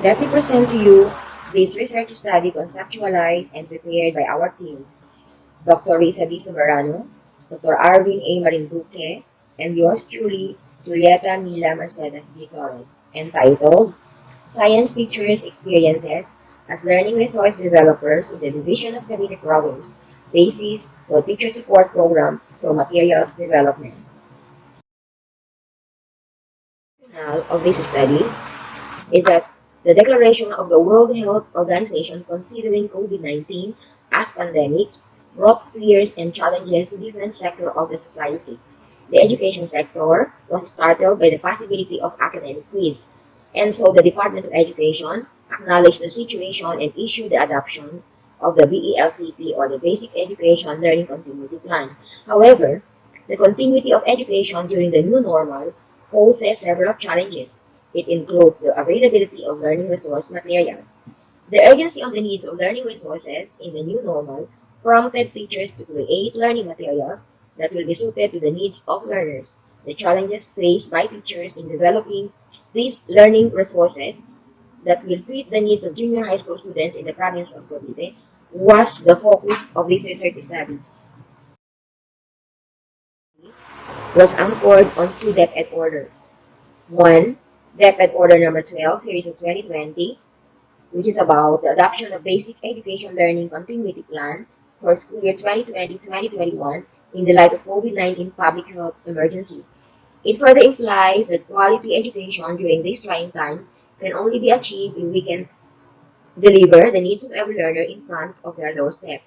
Let me present to you this research study conceptualized and prepared by our team, Dr. Riza Soberano, Dr. Arvin A. Marinduque, and yours truly, Julieta Mila Mercedez G. Torres, entitled Science Teachers' Experiences as Learning Resource Developers in the Division of Cavite Province, Basis for Teacher Support Program for Materials Development. Rationale of this study is that the declaration of the World Health Organization considering COVID-19 as pandemic brought fears and challenges to different sectors of the society. The education sector was startled by the possibility of academic freeze, and so the Department of Education acknowledged the situation and issued the adoption of the BELCP, or the Basic Education Learning Continuity Plan. However, the continuity of education during the new normal poses several challenges. It includes the availability of learning resource materials. The urgency of the needs of learning resources in the new normal prompted teachers to create learning materials that will be suited to the needs of learners. The challenges faced by teachers in developing these learning resources that will fit the needs of junior high school students in the province of Cavite was the focus of this research study. Was anchored on two DepEd orders. One, DepEd Order number 12, series of 2020, which is about the adoption of Basic Education Learning Continuity Plan for school year 2020-2021 in the light of COVID-19 public health emergency. It further implies that quality education during these trying times can only be achieved if we can deliver the needs of every learner in front of their doorstep.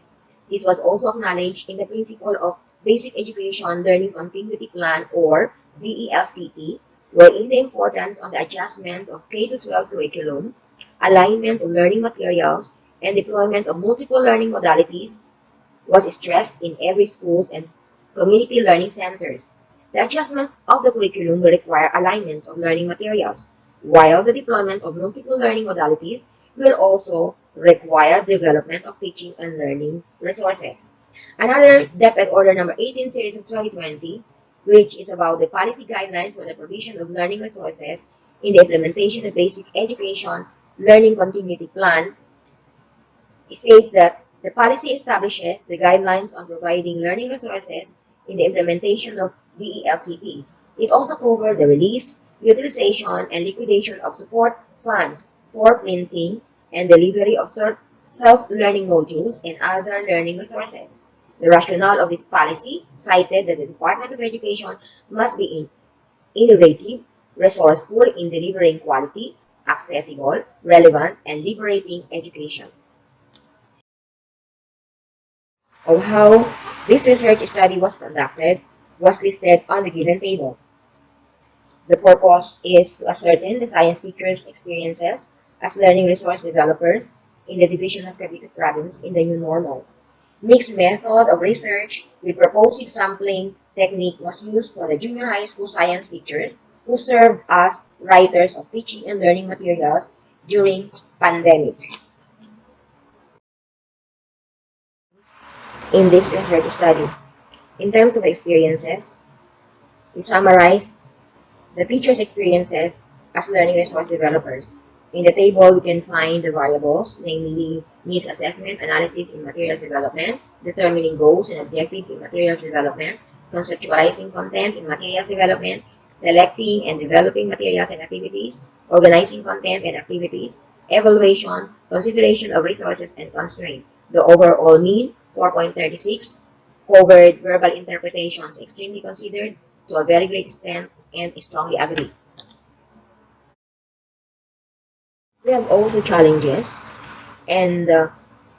This was also acknowledged in the principle of Basic Education Learning Continuity Plan, or BELCP, wherein the importance on the adjustment of K-12 curriculum, alignment of learning materials, and deployment of multiple learning modalities was stressed in every schools and community learning centers. The adjustment of the curriculum will require alignment of learning materials, while the deployment of multiple learning modalities will also require development of teaching and learning resources. Another DepEd Order number 18 series of 2020, which is about the policy guidelines for the provision of learning resources in the implementation of Basic Education Learning Continuity Plan, states that the policy establishes the guidelines on providing learning resources in the implementation of BELCP. It also covers the release, utilization, and liquidation of support funds for printing and delivery of self-learning modules and other learning resources. The rationale of this policy cited that the Department of Education must be innovative, resourceful in delivering quality, accessible, relevant, and liberating education. Of how this research study was conducted was listed on the given table. The purpose is to ascertain the science teachers' experiences as learning resource developers in the Division of Cavite Province in the new normal. Mixed method of research with purposive sampling technique was used for the junior high school science teachers who served as writers of teaching and learning materials during pandemic. In this research study, in terms of experiences, we summarize the teachers' experiences as learning resource developers. In the table, we can find the variables, namely needs assessment, analysis in materials development, determining goals and objectives in materials development, conceptualizing content in materials development, selecting and developing materials and activities, organizing content and activities, evaluation, consideration of resources and constraint. The overall mean, 4.36, covered verbal interpretations extremely considered, to a very great extent, and strongly agree. We have also challenges, and the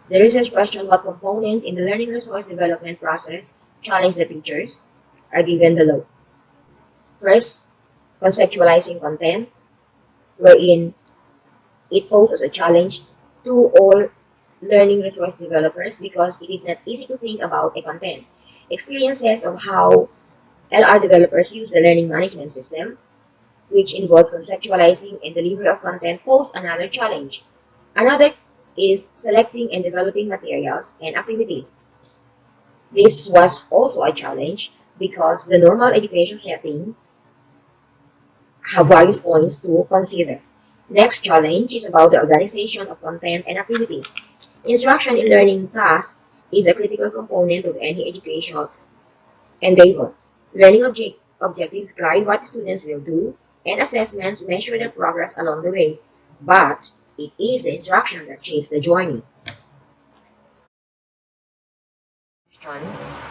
research question what components in the learning resource development process challenge the teachers are given below. First, conceptualizing content, wherein it poses a challenge to all learning resource developers because it is not easy to think about a content. Experiences of how LR developers use the learning management system, which involves conceptualizing and delivery of content, pose another challenge. Another is selecting and developing materials and activities. This was also a challenge because the normal education setting have various points to consider. Next challenge is about the organization of content and activities. Instruction in learning tasks is a critical component of any education endeavor. Learning objectives guide what students will do, and assessments measure their progress along the way. But it is the instruction that shapes the journey.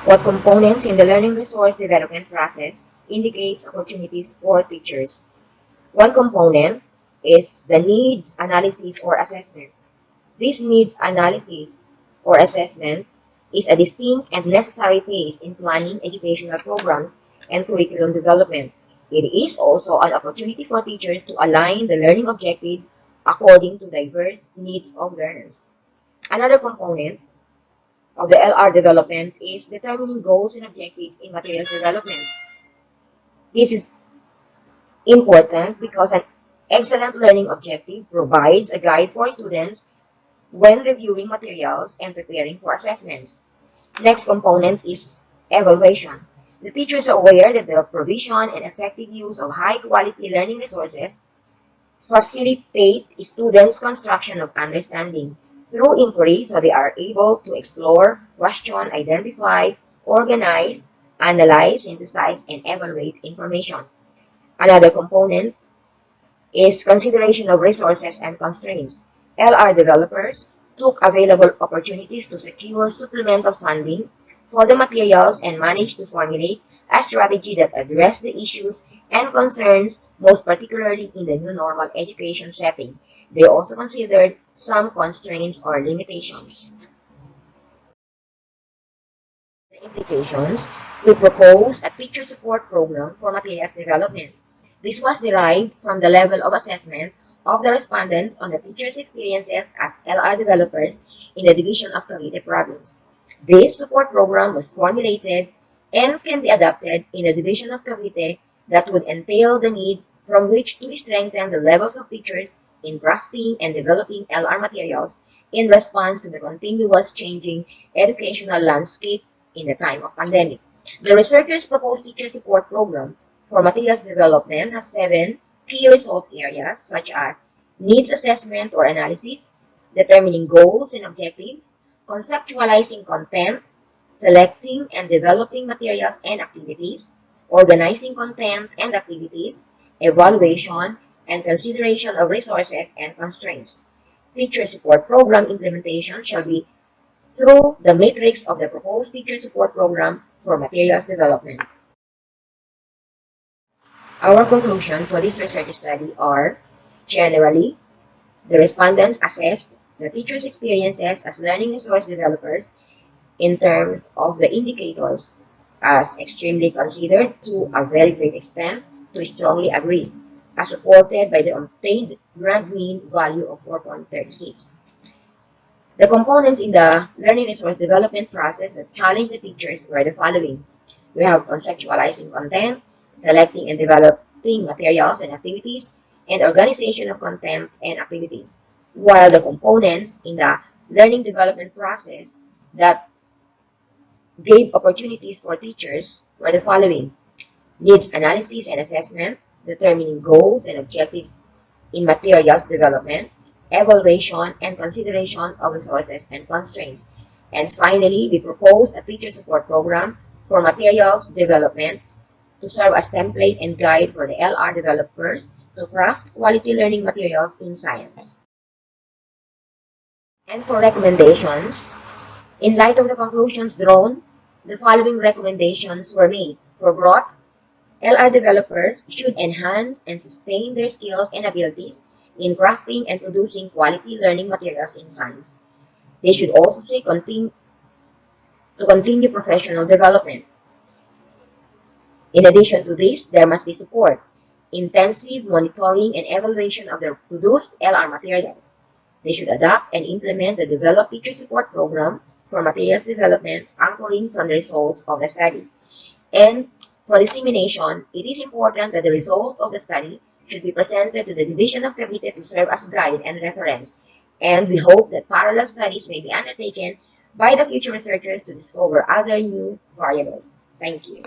What components in the learning resource development process indicates opportunities for teachers? One component is the needs analysis or assessment. This needs analysis or assessment is a distinct and necessary phase in planning educational programs and curriculum development. It is also an opportunity for teachers to align the learning objectives according to diverse needs of learners. Another component of the LR development is determining goals and objectives in materials development. This is important because an excellent learning objective provides a guide for students when reviewing materials and preparing for assessments. Next component is evaluation. The teachers are aware that the provision and effective use of high-quality learning resources facilitate students' construction of understanding through inquiry, so they are able to explore, question, identify, organize, analyze, synthesize, and evaluate information. Another component is consideration of resources and constraints. LR developers took available opportunities to secure supplemental funding for the materials and managed to formulate a strategy that addressed the issues and concerns most particularly in the new normal education setting. They also considered some constraints or limitations. The implications, we propose a teacher support program for materials development. This was derived from the level of assessment of the respondents on the teachers' experiences as LR developers in the Division of Cavite Province. This support program was formulated and can be adapted in the Division of Cavite that would entail the need from which to strengthen the levels of teachers in crafting and developing LR materials in response to the continuous changing educational landscape in the time of pandemic. The researchers' proposed teacher support program for materials development has 7 key result areas such as needs assessment or analysis, determining goals and objectives, conceptualizing content, selecting and developing materials and activities, organizing content and activities, evaluation, and consideration of resources and constraints. Teacher support program implementation shall be through the matrix of the proposed teacher support program for materials development. Our conclusion for this research study are, generally, the respondents assessed the teachers' experiences as learning resource developers in terms of the indicators as extremely considered to a very great extent to strongly agree, as supported by the obtained grand mean value of 4.36. The components in the learning resource development process that challenge the teachers were the following. We have conceptualizing content, selecting and developing materials and activities, and organization of content and activities. While the components in the learning development process that gave opportunities for teachers were the following. Needs analysis and assessment, determining goals and objectives in materials development, evaluation, and consideration of resources and constraints. And finally, we propose a teacher support program for materials development to serve as template and guide for the LR developers to craft quality learning materials in science. And for recommendations, in light of the conclusions drawn, the following recommendations were made. For growth, LR developers should enhance and sustain their skills and abilities in crafting and producing quality learning materials in science. They should also seek to continue professional development. In addition to this, there must be support, intensive monitoring and evaluation of the produced LR materials. They should adapt and implement the developed teacher support program for materials development anchoring from the results of the study. And for dissemination, it is important that the result of the study should be presented to the Division of Cavite to serve as guide and reference. And we hope that parallel studies may be undertaken by the future researchers to discover other new variables. Thank you.